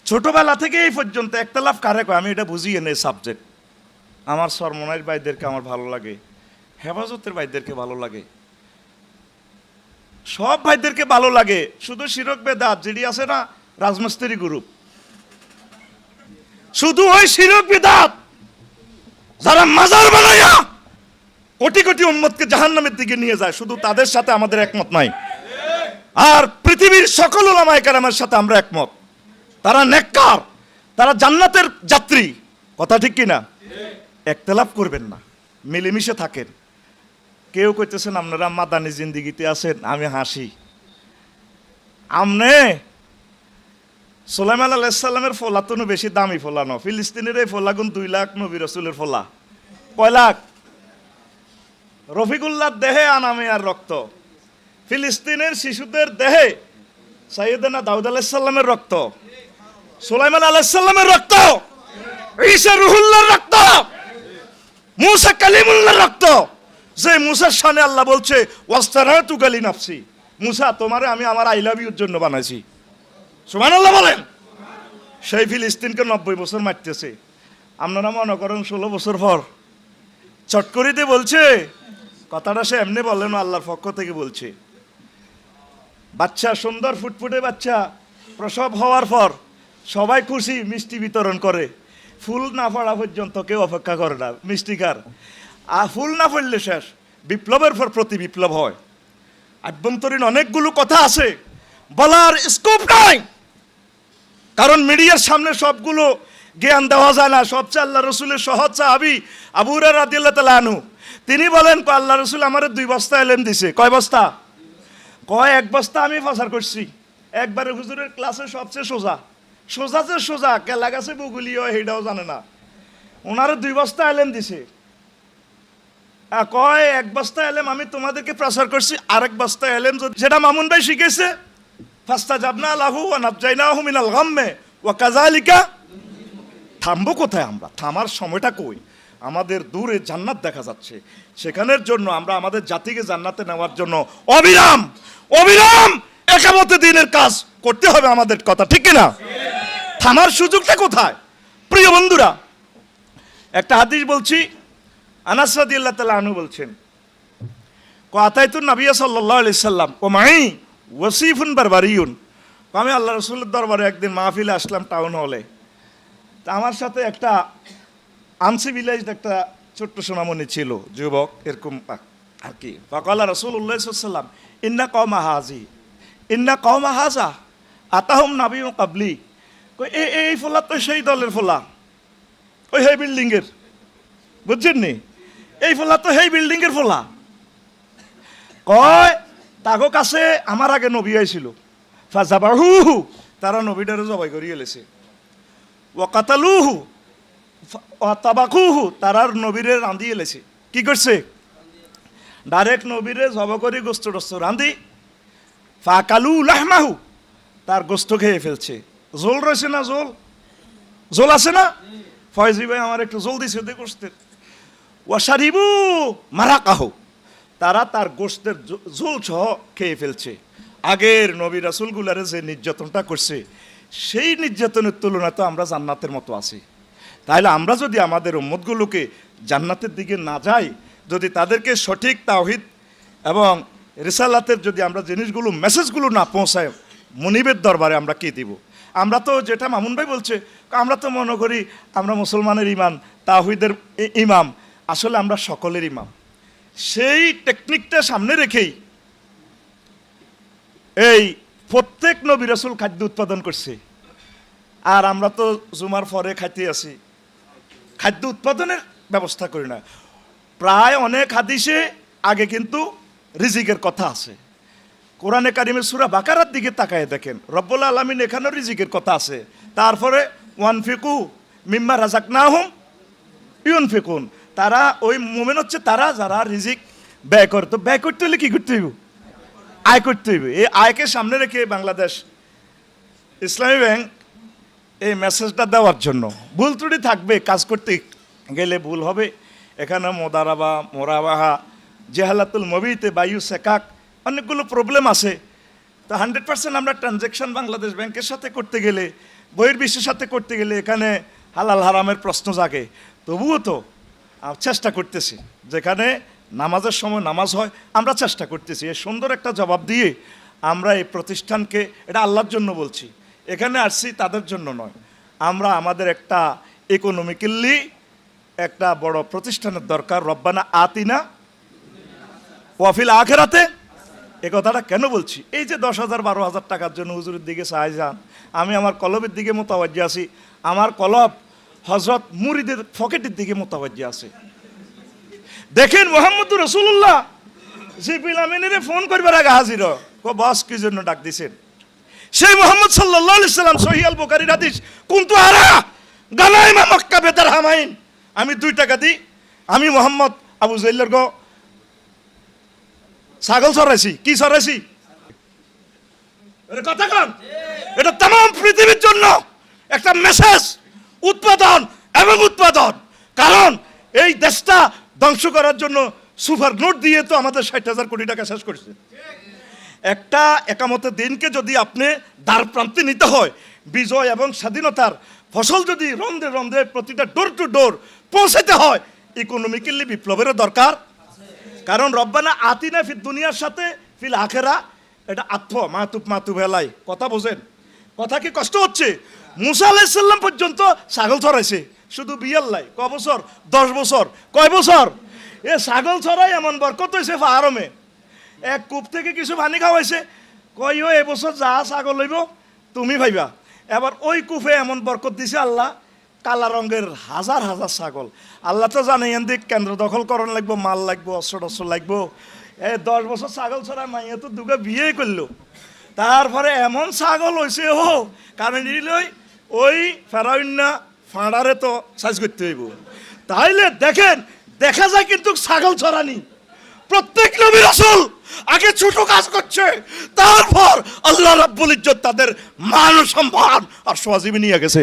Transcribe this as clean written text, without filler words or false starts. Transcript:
ছোটবেলা থেকে এই পর্যন্ত একতলাফ কারে কয় আমি এটা বুঝিয়ে নেই সাবজেক্ট। আমার সরমনাইর ভাইদেরকে আমার ভালো লাগে, হেফাজতের ভাইদেরকে ভালো লাগে, সব ভাইদেরকে ভালো লাগে। শুধু শিরক বেদাত যেটি আছে না রাজমিস্ত্রি গ্রুপ, শুধু ওই শিরক বেদাত যারা মাজার বানাইয়া কোটি কোটি উম্মতকে জাহান্নামের দিকে নিয়ে যায়, শুধু তাদের সাথে আমাদের একমত নাই। আর পৃথিবীর সকল উলামায়ে কেরামের সাথে আমরা একমত, তারা নেককার, তারা জান্নাতের যাত্রী। কথা ঠিক কিনা? একতলাফ করবেন না, মিলেমিশে থাকেন। কেউ কইতেছেন আপনারা মাদানী জিন্দিগিতে আছেন, আমি হাসি। আমনে সুলাইমান আলাইহিস সালামের ফলা তো বেশি দামি ফলা ন, ফিলিস্তিনের এই ফলা গুণ 2 লাখ নবী রাসূলের ফলা। কয় লাখ? রফিকুল্লাহর দেহে আনামিয়ার রক্ত, ফিলিস্তিনের শিশুদের দেহে সাইয়েদনা দাউদ আলাইহিস সালামের রক্ত, সুলাইমান আলাইহিস সালামের রক্ত, ঈসা রুহুল্লাহর রক্ত, মুসা কালিমুল্লাহর রক্ত। যে মুসার শানে আল্লাহ বলছে ওয়াস্তারাতু গালি নাফসি, মুসা তোমারে আমি আমার আই লাভ ইউর জন্য বানাইছি। সুবহানাল্লাহ বলেন। সেই ফিলিস্তিনকে 90 বছর মারতেছে, আপনারা মনে করেন 16 বছর পর চট করে দিয়ে বলছে কথাটা। সে এমনি বলেন, আল্লাহর পক্ষ থেকে বলছে। বাচ্চা, সুন্দর ফুটফুটে বাচ্চা প্রসব হওয়ার পর সবাই খুশি, মিষ্টি বিতরণ করে। ফুল না পড়া পর্যন্ত কেউ অপেক্ষা করে না মিষ্টি খার। আর ফুল না পড়লে শেষ, বিপ্লবের পর প্রতি বিপ্লব হয়। আভ্যন্তরীণ অনেকগুলো কথা আছে, বলার স্কোপ নাই, কারণ মিডিয়ার সামনে সবগুলো জ্ঞান দেওয়া যায় না। সবচেয়ে আল্লাহ রসুলের সহজ সাহাবী আবু হুরায়রা রাদিয়াল্লাহু তাআলা আনহু, তিনি বলেন আল্লাহ রসুল আমারে 2 বস্তা এলেম দিছে। কয় বস্তা? কয় 1 বস্তা আমি প্রচার করছি। একবারে হুজুরের ক্লাসে সবচেয়ে সোজা, সোজা যে সোজা, কেলা গাছে বগুলিও সেইটাও জানে না। ওনারে 2 বস্তা এলেম দিছে। কয় 1 বস্তা এলেম আমি তোমাদেরকে প্রচার করছি, আরেক বস্তা এলেম যেটা মামুন ভাই শিখেছে, ফাস্তাজাবনা লাহু ওয়া নাজাইনাহু মিনাল গাম্মে ওয়া কাযালিকা। থামবো কোথায় আমরা? থামার সময়টা কই? আমাদের দূরে জান্নাত দেখা যাচ্ছে, সেখানের জন্য আমরা আমাদের জাতিকে জান্নাতে নেওয়ার জন্য অবিরাম অবিরাম একামতে দ্বীনের কাজ করতে হবে আমাদের। কথা ঠিক কিনা? থামার সুযোগটা কোথায়? প্রিয় বন্ধুরা, একটা হাদিস বলছি, আনাস রাদিয়াল্লাহু তাআলা আনহু বলছেন, আতাইতুন নবী সাল্লাল্লাহু আলাইহি সাল্লাম ও মাই ওয়াসিফুন বারবারিয়ুন। আমি আল্লাহ রাসূলের দরবারে একদিন মাহফিলে আসলাম টাউন হলে। তা আমার সাথে একটা আনসিভিলাইজড একটা ছোট্ট সোনামণি ছিল, যুবক এরকম আর কি। ফাকালা রাসূলুল্লাহ সাল্লাল্লাহু আলাইহি ওয়াসাল্লাম ইন্না কওমা হাজি ইন্না কওমা হাজা আতাহুম নাবিয়্যুন ক্বাবলি। এই ফোলা তো সেই দলের ফোলা, ওই সেই বিল্ডিংয়ের, বুঝছেন নি? এই ফোলা তো সেই বিল্ডিংয়ের ফোলা। কয় তাগো কাছে আমার আগে নবী আইছিল, ফাজাবাহুহু, তারা নবীটারে জবাই করিয়ে এলেছে। ওয়া কাতালুহু ওয়া তাবাকুহু, তারার নবীরে রাঁধিয়ে এলেছে। কি করছে? ডাইরেক্ট নবীরে জবাই করে গোস্ত টোস্ত রাঁধি, ফাকালু লাহমাহু, তার গোস্ত খেয়ে ফেলছে। জোল রয়েছে না? জোল আছে না? ফয়জি ভাই আমার একটু জল দিছে ওদের গোস্তের। ওয়াশারিবু মারাকাহু, তারা তার গোস্তের ঝোল সহ খেয়ে ফেলছে। আগের নবী রাসূলগুলারে যে নির্যাতনটা করছে, সেই নির্যাতনের তুলনায় তো আমরা জান্নাতের মতো আছি। তাহলে আমরা যদি আমাদের উম্মতগুলোকে জান্নাতের দিকে না যাই, যদি তাদেরকে সঠিক তাওহীদ এবং রিসালাতের যদি আমরা জিনিসগুলো মেসেজগুলো না পৌঁছাই, মুনিবের দরবারে আমরা কি দিব? আমরা তো যেটা মামুন ভাই বলছে, আমরা তো মনে করি আমরা মুসলমানের ইমাম, তাওহীদের ইমাম। আসলে আমরা সকলের ইমাম। সেই টেকনিকটা সামনে রেখেই এই প্রত্যেক নবী রাসূল খাদ্য উৎপাদন করছে, আর আমরা তো জুমার পরে খাইতে আছি, খাদ্য উৎপাদনের ব্যবস্থা করি না। প্রায় অনেক হাদিসে আগে কিন্তু রিজিকের কথা আছে। কোরআনে কারিমের সূরা বাকারার দিকে তাকায় দেখেন, রব্বুল আলামিন এখানেও রিজিকের কথা আছে। তারপরে ওয়ানফিকু মিম্মা রাযাকনাহুম ইউনফিকুন, তারা ওই মুমিন হচ্ছে তারা যারা রিজিক ব্যয় করে। তো ব্যয় করতে হলে কি করতে হইব? আয় করতে হইবে। এই আয়কে সামনে রেখে বাংলাদেশ ইসলামী ব্যাংক এই মেসেজটা দেওয়ার জন্য, ভুল ত্রুটি থাকবে, কাজ করতে গেলে ভুল হবে। এখানে মোদারাবা, মোরাবাহা, জেহালাতুল মবিতে, বায়ু সেকাক, অনেকগুলো প্রবলেম আছে। তো 100% আমরা ট্রানজ্যাকশন বাংলাদেশ ব্যাংকের সাথে করতে গেলে বহির্বিশ্বের সাথে করতে গেলে এখানে হালাল হারামের প্রশ্ন জাগে। তবুও তো চেষ্টা করতেছি, যেখানে নামাজের সময় নামাজ হয় আমরা চেষ্টা করতেছি। এই সুন্দর একটা জবাব দিয়ে আমরা এই প্রতিষ্ঠানকে, এটা আল্লাহর জন্য বলছি, এখানে আসছি তাদের জন্য নয়, আমরা আমাদের একটা ইকোনমিক্যালি একটা বড় প্রতিষ্ঠানের দরকার। রব্বানা আতিনা ওয়াফিল আখিরাতে, এ কথাটা কেন বলছি? এই যে 10,000 12,000 টাকার জন্য হুজুরের দিকে চাই যান, আমি আমার কলবের দিকে মোতাবাজ্জি আছি, আমার কলব হযরত মুরিদের পকেটের দিকে মোতাবাজ্জি আছে। দেখেন মুহাম্মদুর রাসূলুল্লাহ জিবরিল আমিনের ফোন করবার আগে হাজির, বস কি জন্য ডাক দিছেন? সেই মুহাম্মদ সাল্লাল্লাহু আলাইহি সাল্লাম সহিহ আল বুখারীর হাদিস, কুনতু আরা গানাইমা মক্কা বিদিরহামাইন, আমি 2 টাকা দিই, আমি মুহাম্মদ আবু জাহলের গো ছাগল চড়াইছি। কি চড়াইছি? কথা কন, এটা तमाम পৃথিবীর জন্য একটা মেসেজ, উৎপাদন এবং উৎপাদন। কারণ এই দেশটা ধ্বংস করার জন্য সুপার নোট দিয়ে তো আমাদের 60,000 কোটি টাকা শেষ করেছে। একটা একামতের দিনকে যদি আপনি দ্বার প্রান্তে নিতে হয়, বিজয় এবং স্বাধীনতার ফসল যদি রন্ধে রন্ধে প্রতিটা ডোর টু ডোর পৌঁছাতে হয়, ইকোনমিক্যালি বিপ্লবেরও দরকার। কারণ রব্বানা আতিনা ফিদ দুনিয়ার সাথে ফিল আখেরা, এটা আত্ম মাতুব হেলাই। কথা বোঝেন? কথা কি কষ্ট হচ্ছে? মুসা আলাইহিস সালাম পর্যন্ত ছাগল চড়াইছে, শুধু বিয়াল্লাই ক বছর? 10 বছর। কয় বছর? এ ছাগল চড়াই এমন বরকত হয়েছে ফাহারমে, এক কূপ থেকে কিছু পানি খাওয়াইছে, কই ও এবছর যা ছাগল লইব তুমি ভাইবা। এবার ওই কূপে এমন বরকত দিছে আল্লাহ, কালা রঙের হাজার হাজার ছাগল। আল্লাহ তো জানে এন দিক কেন্দ্র দখল করণ লাগবো, মাল লাগবো, অস্ত্র লাগবো। 10 বছর ছাগল ছড়ায় মাইয়া তো দুগা বিয়ে করলো, তারপরে এমন ছাগল হয়েছে ও কারণ ওই ফেরাউন্না ফাঁড়ারে তো সাইজ করতে হইব। তাইলে দেখেন, দেখা যায় কিন্তু ছাগল ছড়ানি প্রত্যেক নবী রাসূল আগে ছোট কাজ করছে, তারপর আল্লাহ রাব্বুল ইজ্জত তাদের মান সম্মান আর সওয়াজিবি নিয়ে গেছে।